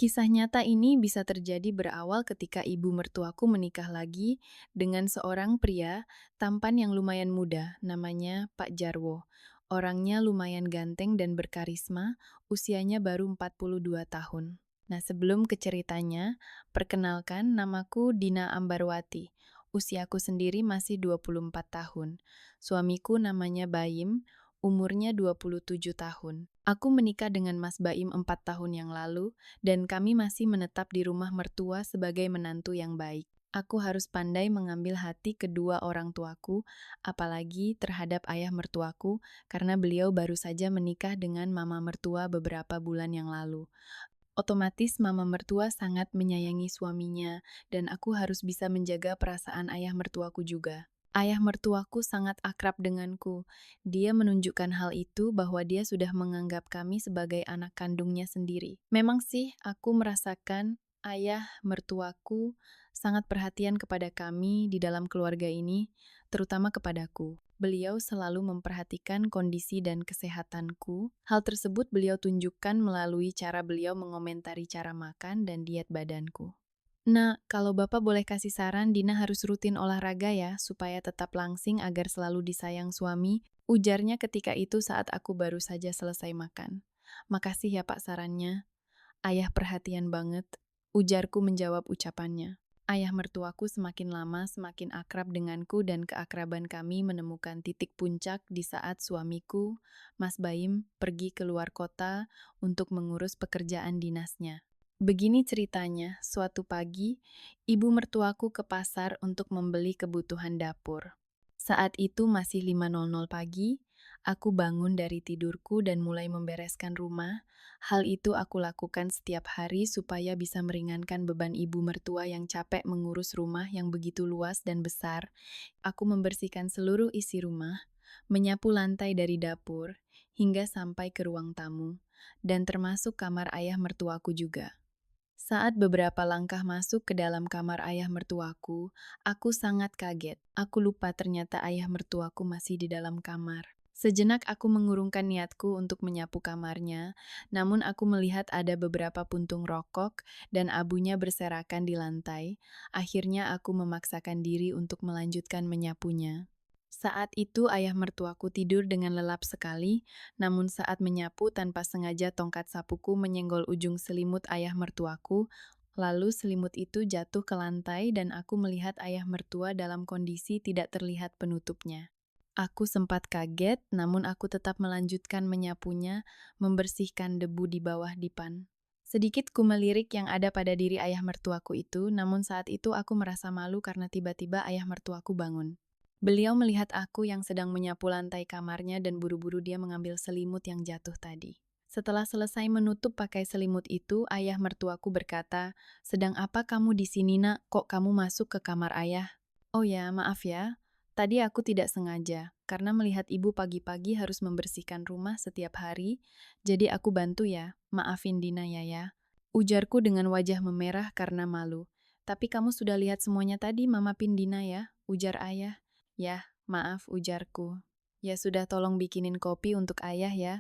Kisah nyata ini bisa terjadi berawal ketika ibu mertuaku menikah lagi dengan seorang pria tampan yang lumayan muda, namanya Pak Jarwo. Orangnya lumayan ganteng dan berkarisma, usianya baru 42 tahun. Nah, sebelum ke ceritanya, perkenalkan namaku Dina Ambarwati. Usiaku sendiri masih 24 tahun. Suamiku namanya Baim, umurnya 27 tahun. Aku menikah dengan Mas Baim 4 tahun yang lalu, dan kami masih menetap di rumah mertua sebagai menantu yang baik. Aku harus pandai mengambil hati kedua orang tuaku, apalagi terhadap ayah mertuaku, karena beliau baru saja menikah dengan mama mertua beberapa bulan yang lalu. Otomatis mama mertua sangat menyayangi suaminya, dan aku harus bisa menjaga perasaan ayah mertuaku juga. Ayah mertuaku sangat akrab denganku. Dia menunjukkan hal itu bahwa dia sudah menganggap kami sebagai anak kandungnya sendiri. Memang sih, aku merasakan ayah mertuaku sangat perhatian kepada kami di dalam keluarga ini, terutama kepadaku. Beliau selalu memperhatikan kondisi dan kesehatanku. Hal tersebut beliau tunjukkan melalui cara beliau mengomentari cara makan dan diet badanku. Nah, kalau Bapak boleh kasih saran, Dina harus rutin olahraga ya, supaya tetap langsing agar selalu disayang suami, ujarnya ketika itu saat aku baru saja selesai makan. Makasih ya Pak sarannya. Ayah perhatian banget, ujarku menjawab ucapannya. Ayah mertuaku semakin lama semakin akrab denganku dan keakraban kami menemukan titik puncak di saat suamiku, Mas Baim, pergi keluar kota untuk mengurus pekerjaan dinasnya. Begini ceritanya, suatu pagi, ibu mertuaku ke pasar untuk membeli kebutuhan dapur. Saat itu masih 5.00 pagi, aku bangun dari tidurku dan mulai membereskan rumah. Hal itu aku lakukan setiap hari supaya bisa meringankan beban ibu mertua yang capek mengurus rumah yang begitu luas dan besar. Aku membersihkan seluruh isi rumah, menyapu lantai dari dapur, hingga sampai ke ruang tamu, dan termasuk kamar ayah mertuaku juga. Saat beberapa langkah masuk ke dalam kamar ayah mertuaku, aku sangat kaget. Aku lupa ternyata ayah mertuaku masih di dalam kamar. Sejenak aku mengurungkan niatku untuk menyapu kamarnya, namun aku melihat ada beberapa puntung rokok dan abunya berserakan di lantai. Akhirnya aku memaksakan diri untuk melanjutkan menyapunya. Saat itu ayah mertuaku tidur dengan lelap sekali, namun saat menyapu tanpa sengaja tongkat sapuku menyenggol ujung selimut ayah mertuaku, lalu selimut itu jatuh ke lantai dan aku melihat ayah mertua dalam kondisi tidak terlihat penutupnya. Aku sempat kaget, namun aku tetap melanjutkan menyapunya, membersihkan debu di bawah dipan. Sedikit ku melirik yang ada pada diri ayah mertuaku itu, namun saat itu aku merasa malu karena tiba-tiba ayah mertuaku bangun. Beliau melihat aku yang sedang menyapu lantai kamarnya dan buru-buru dia mengambil selimut yang jatuh tadi. Setelah selesai menutup pakai selimut itu, ayah mertuaku berkata, "Sedang apa kamu di sini, Nak? Kok kamu masuk ke kamar ayah?" "Oh ya, maaf ya. Tadi aku tidak sengaja, karena melihat ibu pagi-pagi harus membersihkan rumah setiap hari, jadi aku bantu ya. Maafin Dina ya. Ujarku dengan wajah memerah karena malu. "Tapi kamu sudah lihat semuanya tadi, Mama Pin Dina ya," ujar ayah. "Yah, maaf," ujarku. "Ya sudah tolong bikinin kopi untuk ayah ya,"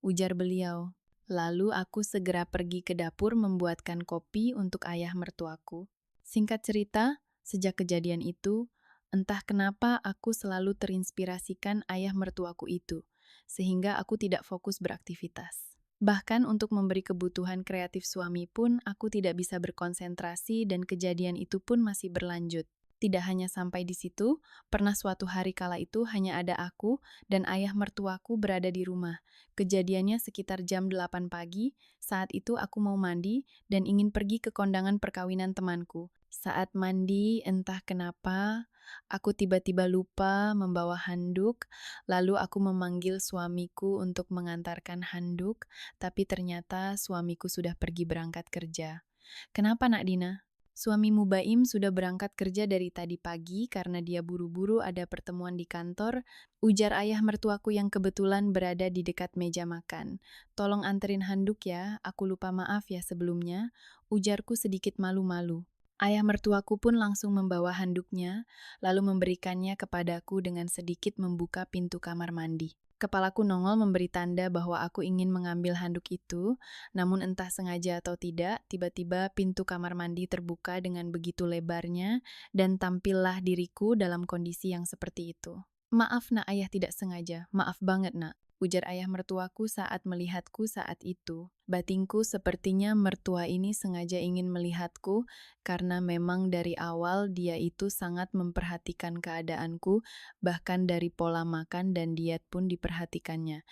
ujar beliau. Lalu aku segera pergi ke dapur membuatkan kopi untuk ayah mertuaku. Singkat cerita, sejak kejadian itu, entah kenapa aku selalu terinspirasikan ayah mertuaku itu, sehingga aku tidak fokus beraktivitas. Bahkan untuk memberi kebutuhan kreatif suami pun aku tidak bisa berkonsentrasi dan kejadian itu pun masih berlanjut. Tidak hanya sampai di situ, pernah suatu hari kala itu hanya ada aku dan ayah mertuaku berada di rumah. Kejadiannya sekitar jam 8 pagi, saat itu aku mau mandi dan ingin pergi ke kondangan perkawinan temanku. Saat mandi, entah kenapa, aku tiba-tiba lupa membawa handuk, lalu aku memanggil suamiku untuk mengantarkan handuk, tapi ternyata suamiku sudah pergi berangkat kerja. "Kenapa, Nak Dina?" "Suamimu Baim sudah berangkat kerja dari tadi pagi karena dia buru-buru ada pertemuan di kantor," ujar ayah mertuaku yang kebetulan berada di dekat meja makan. "Tolong anterin handuk ya, aku lupa maaf ya sebelumnya," ujarku sedikit malu-malu. Ayah mertuaku pun langsung membawa handuknya, lalu memberikannya kepadaku dengan sedikit membuka pintu kamar mandi. Kepalaku nongol memberi tanda bahwa aku ingin mengambil handuk itu, namun entah sengaja atau tidak, tiba-tiba pintu kamar mandi terbuka dengan begitu lebarnya, dan tampillah diriku dalam kondisi yang seperti itu. "Maaf nak, ayah tidak sengaja. Maaf banget nak," ujar ayah mertuaku saat melihatku saat itu. Batinku sepertinya mertua ini sengaja ingin melihatku, karena memang dari awal dia itu sangat memperhatikan keadaanku, bahkan dari pola makan dan diet pun diperhatikannya.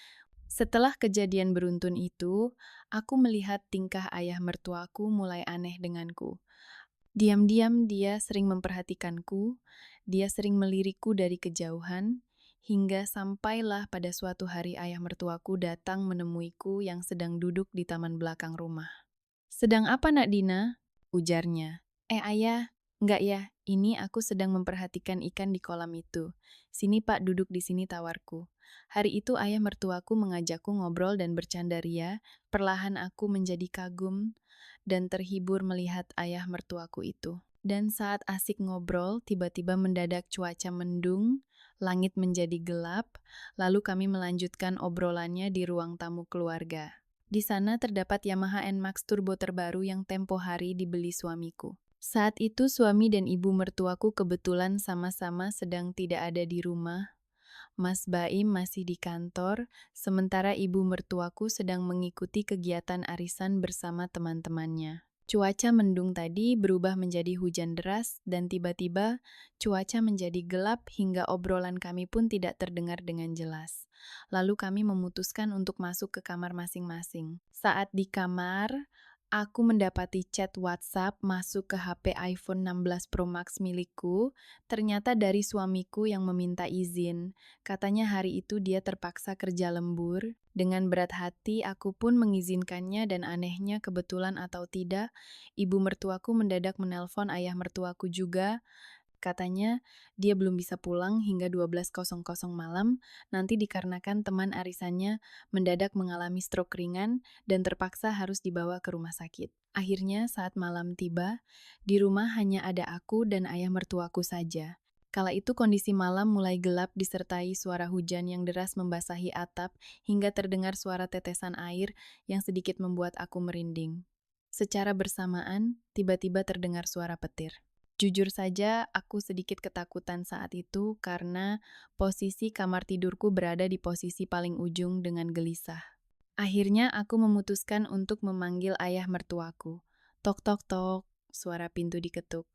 Setelah kejadian beruntun itu, aku melihat tingkah ayah mertuaku mulai aneh denganku. Diam-diam dia sering memperhatikanku, dia sering melirikku dari kejauhan, hingga sampailah pada suatu hari ayah mertuaku datang menemuiku yang sedang duduk di taman belakang rumah. "Sedang apa nak Dina?" ujarnya. Ayah, enggak ya, ini aku sedang memperhatikan ikan di kolam itu. Sini pak, duduk di sini tawarku." Hari itu ayah mertuaku mengajakku ngobrol dan bercanda ria, perlahan aku menjadi kagum dan terhibur melihat ayah mertuaku itu. Dan saat asik ngobrol, tiba-tiba mendadak cuaca mendung, langit menjadi gelap, lalu kami melanjutkan obrolannya di ruang tamu keluarga. Di sana terdapat Yamaha NMAX Turbo terbaru yang tempo hari dibeli suamiku. Saat itu suami dan ibu mertuaku kebetulan sama-sama sedang tidak ada di rumah. Mas Baim masih di kantor, sementara ibu mertuaku sedang mengikuti kegiatan arisan bersama teman-temannya. Cuaca mendung tadi berubah menjadi hujan deras dan tiba-tiba cuaca menjadi gelap hingga obrolan kami pun tidak terdengar dengan jelas. Lalu kami memutuskan untuk masuk ke kamar masing-masing. Saat di kamar, aku mendapati chat WhatsApp masuk ke HP iPhone 16 Pro Max milikku, ternyata dari suamiku yang meminta izin. Katanya hari itu dia terpaksa kerja lembur. Dengan berat hati, aku pun mengizinkannya dan anehnya kebetulan atau tidak, ibu mertuaku mendadak menelpon ayah mertuaku juga. Katanya dia belum bisa pulang hingga 12.00 malam, nanti dikarenakan teman arisannya mendadak mengalami stroke ringan dan terpaksa harus dibawa ke rumah sakit. Akhirnya saat malam tiba, di rumah hanya ada aku dan ayah mertuaku saja. Kala itu kondisi malam mulai gelap disertai suara hujan yang deras membasahi atap hingga terdengar suara tetesan air yang sedikit membuat aku merinding. Secara bersamaan, tiba-tiba terdengar suara petir. Jujur saja, aku sedikit ketakutan saat itu karena posisi kamar tidurku berada di posisi paling ujung dengan gelisah. Akhirnya aku memutuskan untuk memanggil ayah mertuaku. Tok tok tok, suara pintu diketuk.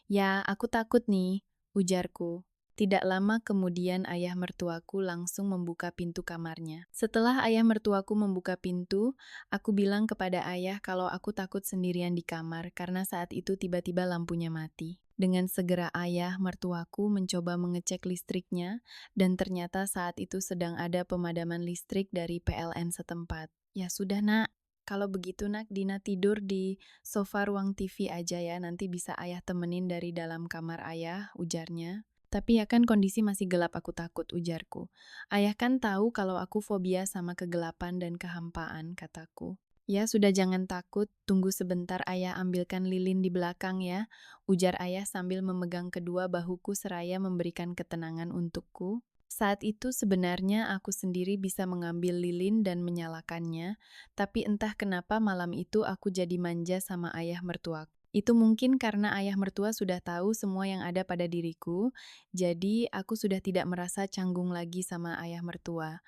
"Ya, aku takut nih," ujarku. Tidak lama kemudian ayah mertuaku langsung membuka pintu kamarnya. Setelah ayah mertuaku membuka pintu, aku bilang kepada ayah kalau aku takut sendirian di kamar karena saat itu tiba-tiba lampunya mati. Dengan segera ayah mertuaku mencoba mengecek listriknya dan ternyata saat itu sedang ada pemadaman listrik dari PLN setempat. "Ya sudah nak, kalau begitu nak Dina tidur di sofa ruang TV aja ya, nanti bisa ayah temenin dari dalam kamar ayah," ujarnya. "Tapi ya kan kondisi masih gelap, aku takut," ujarku. "Ayah kan tahu kalau aku fobia sama kegelapan dan kehampaan," kataku. "Ya sudah jangan takut, tunggu sebentar ayah ambilkan lilin di belakang ya," ujar ayah sambil memegang kedua bahuku seraya memberikan ketenangan untukku. Saat itu sebenarnya aku sendiri bisa mengambil lilin dan menyalakannya, tapi entah kenapa malam itu aku jadi manja sama ayah mertuaku. Itu mungkin karena ayah mertua sudah tahu semua yang ada pada diriku, jadi aku sudah tidak merasa canggung lagi sama ayah mertua.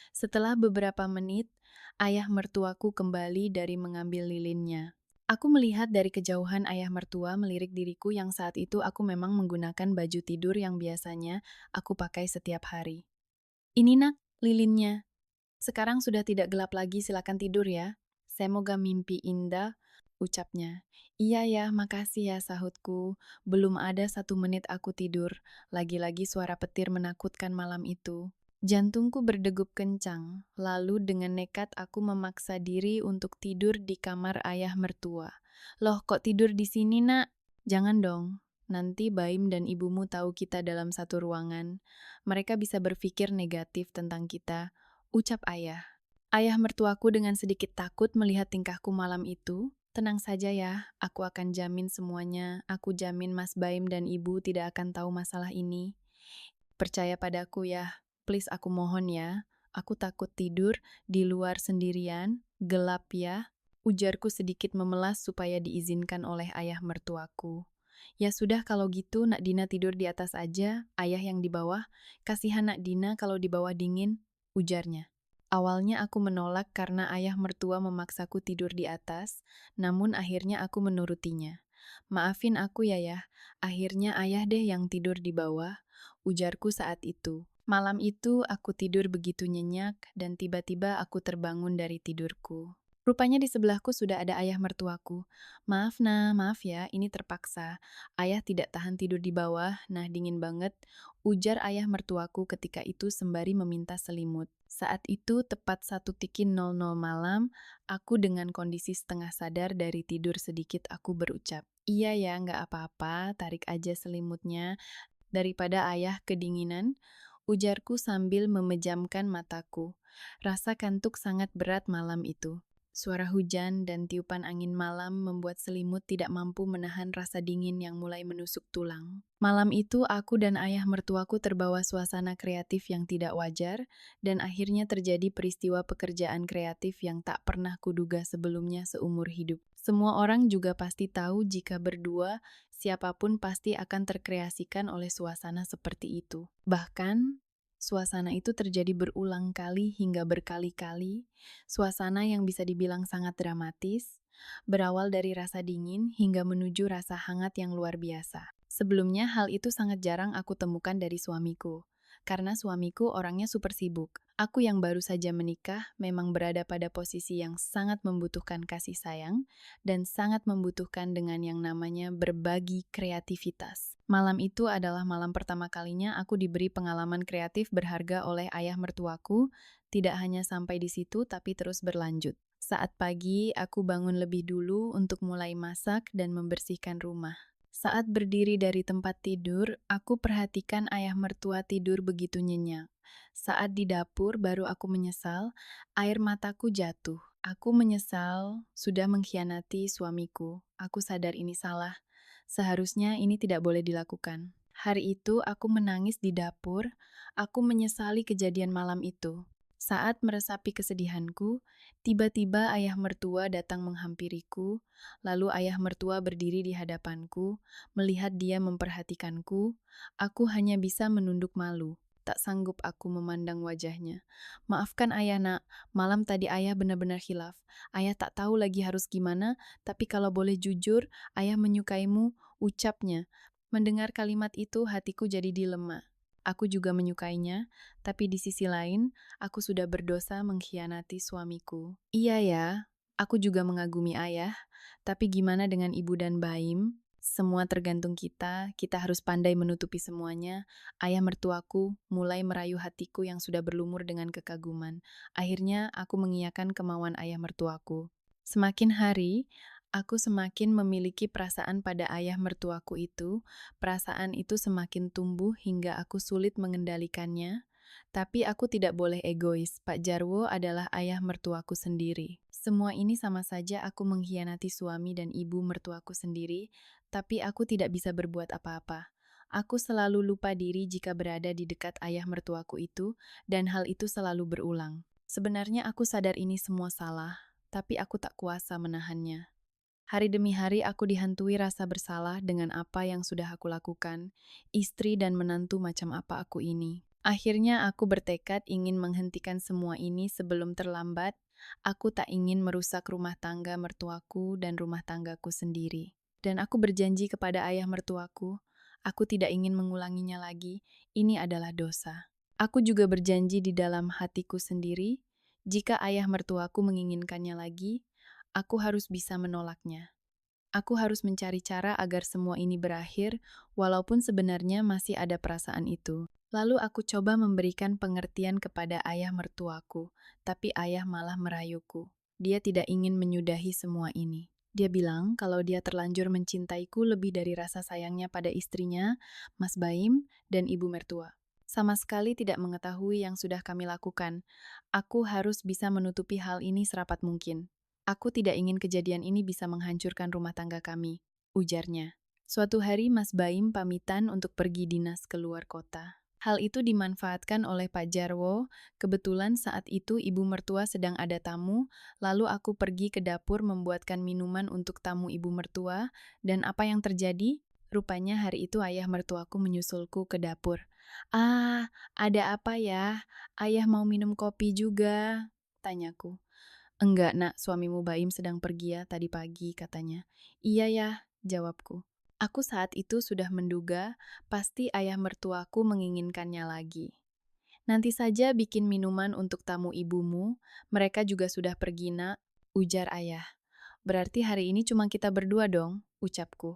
Setelah beberapa menit, ayah mertuaku kembali dari mengambil lilinnya. Aku melihat dari kejauhan ayah mertua melirik diriku yang saat itu aku memang menggunakan baju tidur yang biasanya aku pakai setiap hari. "Ini nak, lilinnya. Sekarang sudah tidak gelap lagi, silakan tidur ya. Semoga mimpi indah," ucapnya. "Iya ya, makasih ya," sahutku. Belum ada 1 menit aku tidur. Lagi-lagi suara petir menakutkan malam itu. Jantungku berdegup kencang, lalu dengan nekat aku memaksa diri untuk tidur di kamar ayah mertua. "Loh, kok tidur di sini, nak?" "Jangan dong. Nanti Baim dan ibumu tahu kita dalam satu ruangan. Mereka bisa berpikir negatif tentang kita," ucap ayah. Ayah mertuaku dengan sedikit takut melihat tingkahku malam itu. "Tenang saja ya, aku akan jamin semuanya. Aku jamin Mas Baim dan ibu tidak akan tahu masalah ini. Percaya padaku ya, please aku mohon ya," Aku takut tidur di luar sendirian, gelap ya. Ujarku sedikit memelas supaya diizinkan oleh ayah mertuaku. Ya sudah kalau gitu Nak Dina tidur di atas aja, ayah yang di bawah. Kasihan Nak Dina kalau di bawah dingin, ujarnya. Awalnya aku menolak karena ayah mertua memaksaku tidur di atas, namun akhirnya aku menurutinya. Maafin aku ya, akhirnya ayah deh yang tidur di bawah, ujarku saat itu. Malam itu aku tidur begitu nyenyak dan tiba-tiba aku terbangun dari tidurku. Rupanya di sebelahku sudah ada ayah mertuaku. Maaf nah, maaf ya, ini terpaksa. Ayah tidak tahan tidur di bawah, nah dingin banget, ujar ayah mertuaku ketika itu sembari meminta selimut. Saat itu tepat 1.00 malam, aku dengan kondisi setengah sadar dari tidur sedikit aku berucap, iya ya, nggak apa-apa, tarik aja selimutnya, daripada ayah kedinginan, ujarku sambil memejamkan mataku. Rasa kantuk sangat berat malam itu. Suara hujan dan tiupan angin malam membuat selimut tidak mampu menahan rasa dingin yang mulai menusuk tulang. Malam itu aku dan ayah mertuaku terbawa suasana kreatif yang tidak wajar, dan akhirnya terjadi peristiwa pekerjaan kreatif yang tak pernah kuduga sebelumnya seumur hidup. Semua orang juga pasti tahu jika berdua, siapapun pasti akan terkreasikan oleh suasana seperti itu. Bahkan, suasana itu terjadi berulang kali hingga berkali-kali, suasana yang bisa dibilang sangat dramatis, berawal dari rasa dingin hingga menuju rasa hangat yang luar biasa. Sebelumnya hal itu sangat jarang aku temukan dari suamiku, karena suamiku orangnya super sibuk. Aku yang baru saja menikah memang berada pada posisi yang sangat membutuhkan kasih sayang dan sangat membutuhkan dengan yang namanya berbagi kreativitas. Malam itu adalah malam pertama kalinya aku diberi pengalaman kreatif berharga oleh ayah mertuaku, tidak hanya sampai di situ tapi terus berlanjut. Saat pagi, aku bangun lebih dulu untuk mulai masak dan membersihkan rumah. Saat berdiri dari tempat tidur, aku perhatikan ayah mertua tidur begitu nyenyak. Saat di dapur, baru aku menyesal, air mataku jatuh. Aku menyesal sudah mengkhianati suamiku. Aku sadar ini salah. Seharusnya ini tidak boleh dilakukan. Hari itu aku menangis di dapur. Aku menyesali kejadian malam itu. Saat meresapi kesedihanku, tiba-tiba ayah mertua datang menghampiriku. Lalu ayah mertua berdiri di hadapanku, melihat dia memperhatikanku. Aku hanya bisa menunduk malu. Tak sanggup aku memandang wajahnya. Maafkan ayah nak, malam tadi ayah benar-benar khilaf. Ayah tak tahu lagi harus gimana, tapi kalau boleh jujur, ayah menyukaimu, ucapnya. Mendengar kalimat itu, hatiku jadi dilema. Aku juga menyukainya, tapi di sisi lain, aku sudah berdosa mengkhianati suamiku. Iya ya, aku juga mengagumi ayah, tapi gimana dengan ibu dan Baim? Semua tergantung kita harus pandai menutupi semuanya. Ayah mertuaku mulai merayu hatiku yang sudah berlumur dengan kekaguman. Akhirnya aku mengiyakan kemauan ayah mertuaku. Semakin hari, aku semakin memiliki perasaan pada ayah mertuaku itu. Perasaan itu semakin tumbuh hingga aku sulit mengendalikannya. Tapi aku tidak boleh egois. Pak Jarwo adalah ayah mertuaku sendiri. Semua ini sama saja aku mengkhianati suami dan ibu mertuaku sendiri, tapi aku tidak bisa berbuat apa-apa. Aku selalu lupa diri jika berada di dekat ayah mertuaku itu, dan hal itu selalu berulang. Sebenarnya aku sadar ini semua salah, tapi aku tak kuasa menahannya. Hari demi hari aku dihantui rasa bersalah dengan apa yang sudah aku lakukan, istri dan menantu macam apa aku ini. Akhirnya aku bertekad ingin menghentikan semua ini sebelum terlambat. Aku tak ingin merusak rumah tangga mertuaku dan rumah tanggaku sendiri. Dan aku berjanji kepada ayah mertuaku, aku tidak ingin mengulanginya lagi. Ini adalah dosa. Aku juga berjanji di dalam hatiku sendiri, jika ayah mertuaku menginginkannya lagi, aku harus bisa menolaknya. Aku harus mencari cara agar semua ini berakhir, walaupun sebenarnya masih ada perasaan itu. Lalu aku coba memberikan pengertian kepada ayah mertuaku, tapi ayah malah merayuku. Dia tidak ingin menyudahi semua ini. Dia bilang kalau dia terlanjur mencintaiku lebih dari rasa sayangnya pada istrinya, Mas Baim, dan ibu mertua. Sama sekali tidak mengetahui yang sudah kami lakukan. Aku harus bisa menutupi hal ini serapat mungkin. Aku tidak ingin kejadian ini bisa menghancurkan rumah tangga kami, ujarnya. Suatu hari Mas Baim pamitan untuk pergi dinas keluar kota. Hal itu dimanfaatkan oleh Pak Jarwo. Kebetulan saat itu ibu mertua sedang ada tamu, lalu aku pergi ke dapur membuatkan minuman untuk tamu ibu mertua, dan apa yang terjadi? Rupanya hari itu ayah mertuaku menyusulku ke dapur. "Ah, ada apa ya? Ayah mau minum kopi juga," tanyaku. "Enggak, Nak, suamimu Baim sedang pergi ya tadi pagi," katanya. "Iya ya," jawabku. Aku saat itu sudah menduga pasti ayah mertuaku menginginkannya lagi. "Nanti saja bikin minuman untuk tamu ibumu, mereka juga sudah pergi, Nak," ujar ayah. "Berarti hari ini cuma kita berdua dong," ucapku.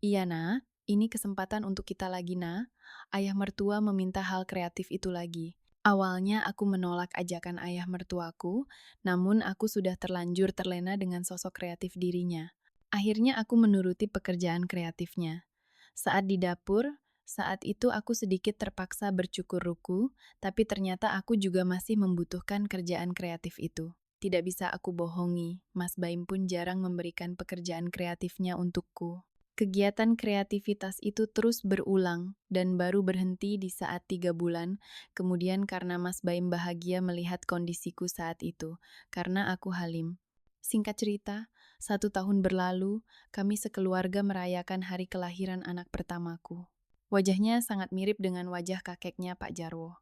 "Iya, Nak, ini kesempatan untuk kita lagi, Nak." Ayah mertua meminta hal kreatif itu lagi. Awalnya aku menolak ajakan ayah mertuaku, namun aku sudah terlanjur terlena dengan sosok kreatif dirinya. Akhirnya aku menuruti pekerjaan kreatifnya. Saat di dapur, saat itu aku sedikit terpaksa bercukur ruku, tapi ternyata aku juga masih membutuhkan kerjaan kreatif itu. Tidak bisa aku bohongi, Mas Baim pun jarang memberikan pekerjaan kreatifnya untukku. Kegiatan kreativitas itu terus berulang dan baru berhenti di saat 3 bulan, kemudian karena Mas Baim bahagia melihat kondisiku saat itu, karena aku halim. Singkat cerita, 1 tahun berlalu, kami sekeluarga merayakan hari kelahiran anak pertamaku. Wajahnya sangat mirip dengan wajah kakeknya Pak Jarwo.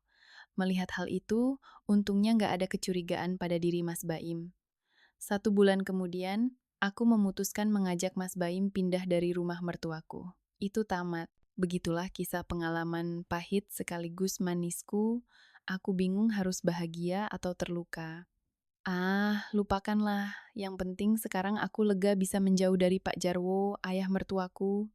Melihat hal itu, untungnya nggak ada kecurigaan pada diri Mas Baim. 1 bulan kemudian, aku memutuskan mengajak Mas Baim pindah dari rumah mertuaku. Itu tamat. Begitulah kisah pengalaman pahit sekaligus manisku. Aku bingung harus bahagia atau terluka. Ah, lupakanlah. Yang penting sekarang aku lega bisa menjauh dari Pak Jarwo, ayah mertuaku.